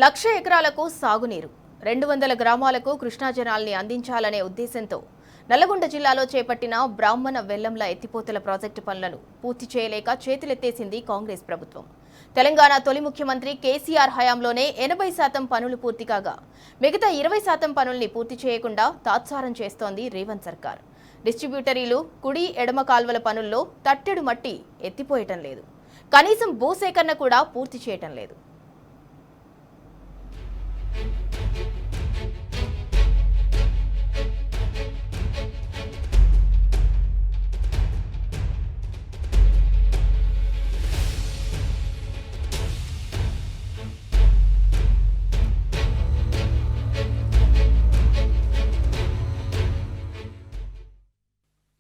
1,00,000 ఎకరాలకు సాగునీరు 200 గ్రామాలకు కృష్ణా జలాల్ని అందించాలనే ఉద్దేశంతో నల్లగొండ జిల్లాలో చేపట్టిన బ్రాహ్మణ వెల్లంల ఎత్తిపోతల ప్రాజెక్టు పనులను పూర్తి చేయలేక చేతులెత్తేసింది కాంగ్రెస్ ప్రభుత్వం. తెలంగాణ తొలి ముఖ్యమంత్రి కేసీఆర్ హయాంలోనే 80% పనులు పూర్తి కాగా మిగతా 20% పనుల్ని పూర్తి చేయకుండా తాత్సారం చేస్తోంది రేవంత్ సర్కార్. డిస్ట్రిబ్యూటరీలు కుడి ఎడమ కాల్వల పనుల్లో తట్టెడు మట్టి ఎత్తిపోయటం లేదు. కనీసం భూసేకరణ కూడా పూర్తి చేయటం లేదు.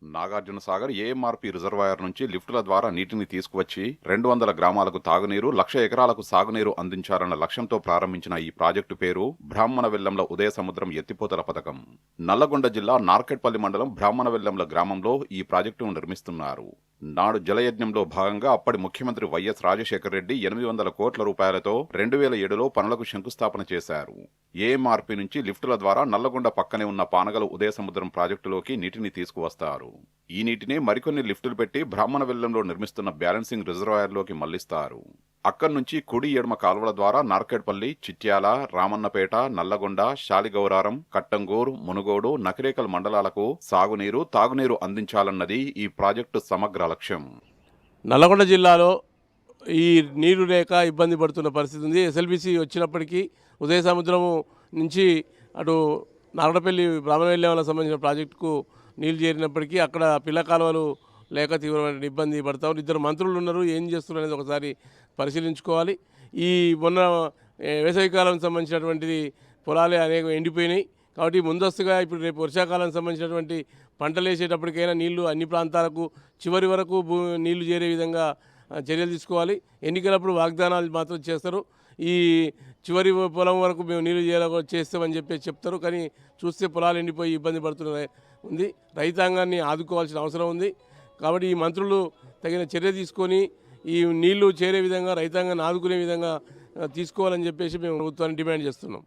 నాగార్జున సాగర్ ఏఎంఆర్పీ రిజర్వాయర్ నుంచి లిఫ్టుల ద్వారా నీటిని తీసుకువచ్చి 200 గ్రామాలకు తాగునీరు 1,00,000 ఎకరాలకు సాగునీరు అందించాలన్న లక్ష్యంతో ప్రారంభించిన ఈ ప్రాజెక్టు పేరు బ్రాహ్మణ వెల్లంల ఉదయ సముద్రం ఎత్తిపోతల పథకం. నల్లగొండ జిల్లా నార్కెట్పల్లి మండలం బ్రాహ్మణ వెల్లంల గ్రామంలో ఈ ప్రాజెక్టును నిర్మిస్తున్నారు. నాడు జలయజ్ఞంలో భాగంగా అప్పటి ముఖ్యమంత్రి వైఎస్ రాజశేఖర రెడ్డి 800 కోట్ల రూపాయలతో 2007లో పనులకు శంకుస్థాపన చేశారు. ఏఎంఆర్పీ నుంచి లిఫ్టుల ద్వారా నల్లగొండ పక్కనే ఉన్న పానగల ఉదయ సముద్రం ప్రాజెక్టులోకి నీటిని తీసుకువస్తారు. ఈ నీటిని మరికొన్ని లిఫ్టులు పెట్టి బ్రాహ్మణ వెల్లంలో నిర్మిస్తున్న బ్యాలెన్సింగ్ రిజర్వాయర్లోకి మళ్లిస్తారు. అక్కడి నుంచి కుడి ఎడమ కాలువల ద్వారా నార్కెట్పల్లి, చిట్యాల, రామన్నపేట, నల్లగొండ, శాలిగౌరారం, కట్టంగూరు, మునుగోడు, నకిరేకల్ మండలాలకు సాగునీరు, తాగునీరు అందించాలన్నది ఈ ప్రాజెక్టు సమగ్ర లక్ష్యం. నల్లగొండ జిల్లాలో ఈ నీరు లేక ఇబ్బంది పడుతున్న పరిస్థితి ఉంది. ఎస్ఎల్బిసి వచ్చినప్పటికీ ఉదయ సముద్రము నుంచి అటు నారడపల్లి బ్రాహ్మణ వెల్లంలకు సంబంధించిన ప్రాజెక్టుకు నీళ్లు చేరినప్పటికీ అక్కడ పిల్ల కాలువలు లేక తీవ్రమైన ఇబ్బంది పడతారు. 2 మంత్రులు ఉన్నారు, ఏం చేస్తున్నారు అనేది ఒకసారి పరిశీలించుకోవాలి. ఈ మొన్న వేసవికాలం సంబంధించినటువంటిది పొలాలే అనేక ఎండిపోయినాయి కాబట్టి ముందస్తుగా ఇప్పుడు రేపు వర్షాకాలం సంబంధించినటువంటి పంటలు వేసేటప్పటికైనా నీళ్లు అన్ని ప్రాంతాలకు చివరి వరకు నీళ్లు చేరే విధంగా చర్యలు తీసుకోవాలి. ఎన్నికలప్పుడు వాగ్దానాలు మాత్రం చేస్తారు, ఈ చివరి పొలం వరకు మేము నీళ్లు చేస్తామని చెప్తారు. కానీ చూస్తే పొలాలు ఎండిపోయి ఇబ్బంది పడుతున్నాయి ఉంది. రైతాంగాన్ని ఆదుకోవాల్సిన అవసరం ఉంది. కాబట్టి ఈ మంత్రులు తగిన చర్య తీసుకొని ఈ నీళ్లు చేరే విధంగా రైతాంగాన్ని ఆదుకునే విధంగా తీసుకోవాలని మేము ప్రభుత్వాన్ని డిమాండ్ చేస్తున్నాం.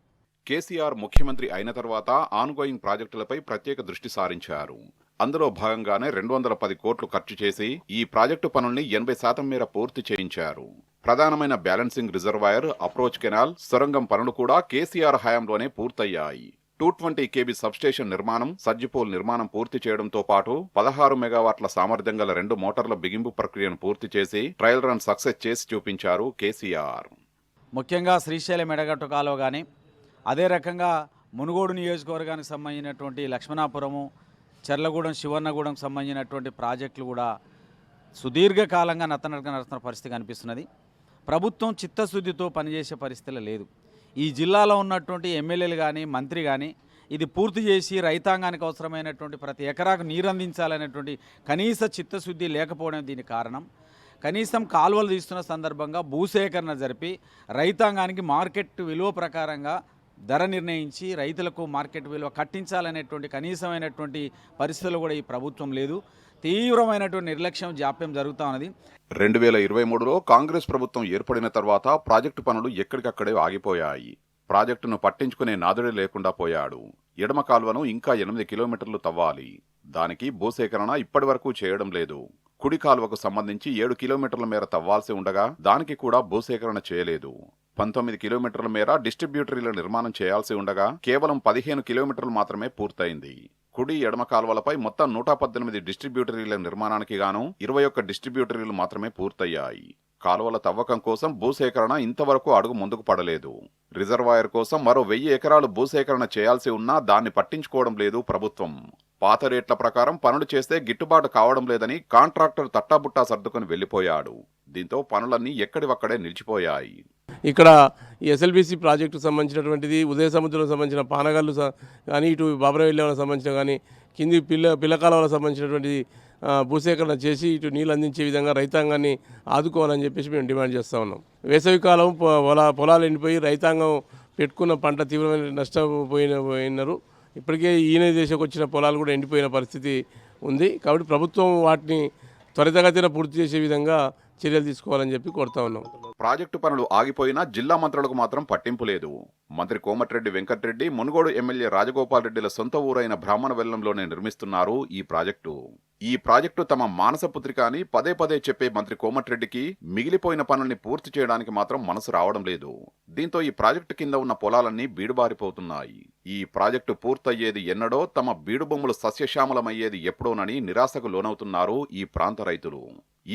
కేసీఆర్ ముఖ్యమంత్రి అయిన తర్వాత ఆన్గోయింగ్ ప్రాజెక్టులపై ప్రత్యేక దృష్టి సారించారు. అందులో భాగంగానే 210 కోట్లు ఖర్చు చేసి ఈ ప్రాజెక్టు పనుల్ని 80% మేర పూర్తి చేయించారు. ప్రధానమైన బ్యాలెన్సింగ్ రిజర్వాయర్, అప్రోచ్ కెనాల్, సొరంగం పనులు కూడా కేసీఆర్ హయాంలోనే పూర్తయ్యాయి. 220 kV సబ్స్టేషన్ నిర్మాణం, సజ్జిపోల్ నిర్మాణం పూర్తి చేయడంతో పాటు 16 మెగావాట్ల సామర్థ్యం గల 2 మోటార్ల బిగింపు ప్రక్రియను పూర్తి చేసి ట్రయల్ రన్ సక్సెస్ చేసి చూపించారు కేసీఆర్. ముఖ్యంగా శ్రీశైలం ఎడగట్టు కాలువ కానీ, అదే రకంగా మునుగోడు నియోజకవర్గానికి సంబంధించినటువంటి లక్ష్మణాపురము, చెర్లగూడెం, శివన్నగూడెం సంబంధించినటువంటి ప్రాజెక్టులు కూడా సుదీర్ఘకాలంగా నత్తనడక పరిస్థితి కనిపిస్తున్నది. ప్రభుత్వం చిత్తశుద్ధితో పనిచేసే పరిస్థితి లేదు. ఈ జిల్లాలో ఉన్నటువంటి ఎమ్మెల్యేలు కానీ, మంత్రి కానీ ఇది పూర్తి చేసి రైతాంగానికి అవసరమైనటువంటి ప్రతి ఎకరాకు నీరు అందించాలనేటువంటి కనీస చిత్తశుద్ధి లేకపోవడం దీనికి కారణం. కనీసం కాలువలు తీస్తున్న సందర్భంగా భూసేకరణ జరిపి రైతాంగానికి మార్కెట్ విలువ ప్రకారంగా ధర నిర్ణయించి రైతులకు మార్కెట్ విలువ కట్టించాలనేటువంటి కనీసమైనటువంటి పరిస్థితులు కూడా ఈ ప్రభుత్వం లేదు. తీవ్రమైనటువంటి నిర్లక్ష్యం, జాప్యం జరుగుతూ ఉన్నది. 2023లో కాంగ్రెస్ ప్రభుత్వం ఏర్పడిన తర్వాత ప్రాజెక్టు పనులు ఎక్కడికక్కడే ఆగిపోయాయి. ప్రాజెక్టును పట్టించుకునే నాదుడే లేకుండా పోయాడు. ఎడమ కాల్వను ఇంకా 8 కిలోమీటర్లు తవ్వాలి. దానికి భూసేకరణ ఇప్పటి వరకు చేయడం లేదు. కుడి కాలువకు సంబంధించి 7 కిలోమీటర్ల మేర తవ్వాల్సి ఉండగా దానికి కూడా భూసేకరణ చేయలేదు. 19 కిలోమీటర్ల మేర డిస్ట్రిబ్యూటరీల నిర్మాణం చేయాల్సి ఉండగా కేవలం 15 కిలోమీటర్లు మాత్రమే పూర్తయింది. కుడి ఎడమ కాలువలపై మొత్తం 118 డిస్ట్రిబ్యూటరీల నిర్మాణానికి గాను 21 డిస్ట్రిబ్యూటరీలు మాత్రమే పూర్తయ్యాయి. కాలువల తవ్వకం కోసం భూసేకరణ ఇంతవరకు అడుగు ముందుకు పడలేదు. రిజర్వాయర్ కోసం మరో 1000 ఎకరాలు భూసేకరణ చేయాల్సి ఉన్నా దాన్ని పట్టించుకోవడం లేదు ప్రభుత్వం. పాత రేట్ల ప్రకారం పనులు చేస్తే గిట్టుబాటు కావడం లేదని కాంట్రాక్టర్ తట్టాబుట్టా సర్దుకొని వెళ్లిపోయాడు. దీంతో పనులన్నీ ఎక్కడివక్కడే నిలిచిపోయాయి. ఇక్కడ ఎస్ఎల్బిసి ప్రాజెక్టుకు సంబంధించినటువంటిది, ఉదయ సముద్రం సంబంధించిన పానగల్లు కానీ, ఇటు బాబరవెల్లంకి సంబంధించిన కానీ, కింది పిల్లకాలువలకు సంబంధించినటువంటి భూసేకరణ చేసి ఇటు నీళ్ళు అందించే విధంగా రైతాంగాన్ని ఆదుకోవాలని మేము డిమాండ్ చేస్తూ ఉన్నాం. వేసవికాలం పొలాలు ఎండిపోయి రైతాంగం పెట్టుకున్న పంట తీవ్రమైన నష్టపోయినారు. ఇప్పటికే ఈయన దేశకు వచ్చిన పొలాలు కూడా ఎండిపోయిన పరిస్థితి ఉంది. కాబట్టి ప్రభుత్వం వాటిని త్వరితగతిన పూర్తి చేసే విధంగా చర్యలు తీసుకోవాలని చెప్పి కోరుతా ఉన్నాం. ప్రాజెక్టు పనులు ఆగిపోయినా జిల్లా మంత్రులకు మాత్రం పట్టింపు లేదు. మంత్రి కోమటిరెడ్డి వెంకటరెడ్డి, మునుగోడు ఎమ్మెల్యే రాజగోపాల్ రెడ్డిల సొంత ఊరైన బ్రాహ్మణ వెల్లంలోనే నిర్మిస్తున్నారు ఈ ప్రాజెక్టు. ఈ ప్రాజెక్టు తమ మానసపుత్రిక అని పదే పదే చెప్పే మంత్రి కోమటిరెడ్డికి మిగిలిపోయిన పనుల్ని పూర్తి చేయడానికి మాత్రం మనసు రావడం లేదు. దీంతో ఈ ప్రాజెక్టు కింద ఉన్న పొలాలన్నీ బీడుబారిపోతున్నాయి. ఈ ప్రాజెక్టు పూర్తయ్యేది ఎన్నడో, తమ బీడు భూములు సస్యశ్యామలమయ్యేది ఎప్పుడోనని నిరాశకు లోనవుతున్నారు ఈ ప్రాంత రైతులు.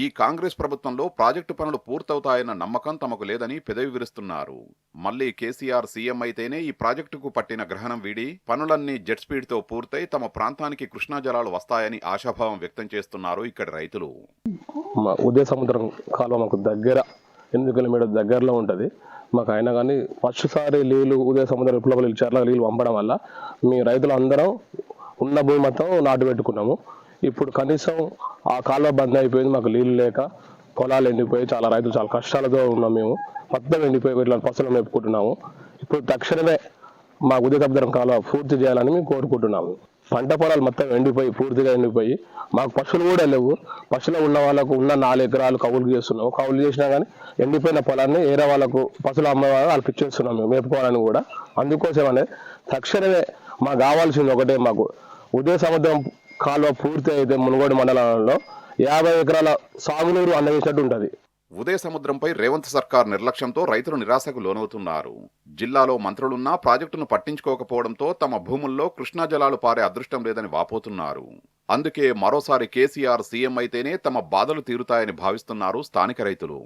ఈ కాంగ్రెస్ ప్రభుత్వంలో ప్రాజెక్టు పనులు పూర్తవుతాయన్న నమ్మకం తమకు లేదని పెదవి విరుస్తున్నారు. మళ్లీ కేసీఆర్ సీఎం అయితేనే ఈ ప్రాజెక్టుకు పట్టిన గ్రహణం వీడి పనులన్నీ జెట్ స్పీడ్తో పూర్తయి తమ ప్రాంతానికి కృష్ణా జలాలు వస్తాయని ఆశాభావం వ్యక్తం చేస్తున్నారు ఇక్కడి రైతులు. ఉదయ సముద్రం కాలువ మాకు దగ్గర 8 కిలోమీటర్ దగ్గరలో ఉంటుంది. మాకు అయినా కానీ ఫస్ట్ సారి నీళ్ళు ఉదయ సముద్రం విప్లవ చెర్ల నీళ్ళు పంపడం వల్ల మీ రైతులు అందరం ఉన్న భూమి మొత్తం నాటు పెట్టుకున్నాము. ఇప్పుడు కనీసం ఆ కాలువ బంద్ అయిపోయింది, మాకు నీళ్ళు లేక పొలాలు ఎండిపోయి చాలా రైతులు చాలా కష్టాలతో ఉన్నాం. మేము మొత్తం ఎండిపోయి ఇట్లా పసులు మేపుకుంటున్నాము. ఇప్పుడు తక్షణమే మా ఉదయ సముద్రం కాలువ పూర్తి చేయాలని మేము కోరుకుంటున్నాము. పంట పొలాలు మొత్తం పూర్తిగా ఎండిపోయి మాకు పశువులు కూడా లేవు. పశువులు ఉన్న వాళ్ళకు ఉన్న 4 ఎకరాలు కౌలు చేస్తున్నాము. కౌలు చేసినా కానీ ఎండిపోయిన పొలాన్ని వేరే వాళ్ళకు పశువులు అమ్మే వాళ్ళకి ఇచ్చేస్తున్నాం మేము మేపుకోవాలని కూడా. అందుకోసమనే తక్షణమే మాకు కావాల్సింది ఒకటే, మాకు ఉదయ సముద్రం కాలువ పూర్తి అయితే మునుగోడు మండలంలో 50 ఎకరాల సాగునీరు అందజేసినట్టు ఉంటుంది. ఉదయ సముద్రంపై రేవంత్ సర్కార్ నిర్లక్ష్యంతో రైతులు నిరాశకు లోనవుతున్నారు. జిల్లాలో మంత్రులున్నా ప్రాజెక్టును పట్టించుకోకపోవడంతో తమ భూముల్లో కృష్ణా జలాలు పారే అదృష్టం లేదని వాపోతున్నారు. అందుకే మరోసారి కేసీఆర్ సీఎం అయితేనే తమ బాధలు తీరుతాయని భావిస్తున్నారు స్థానిక రైతులు.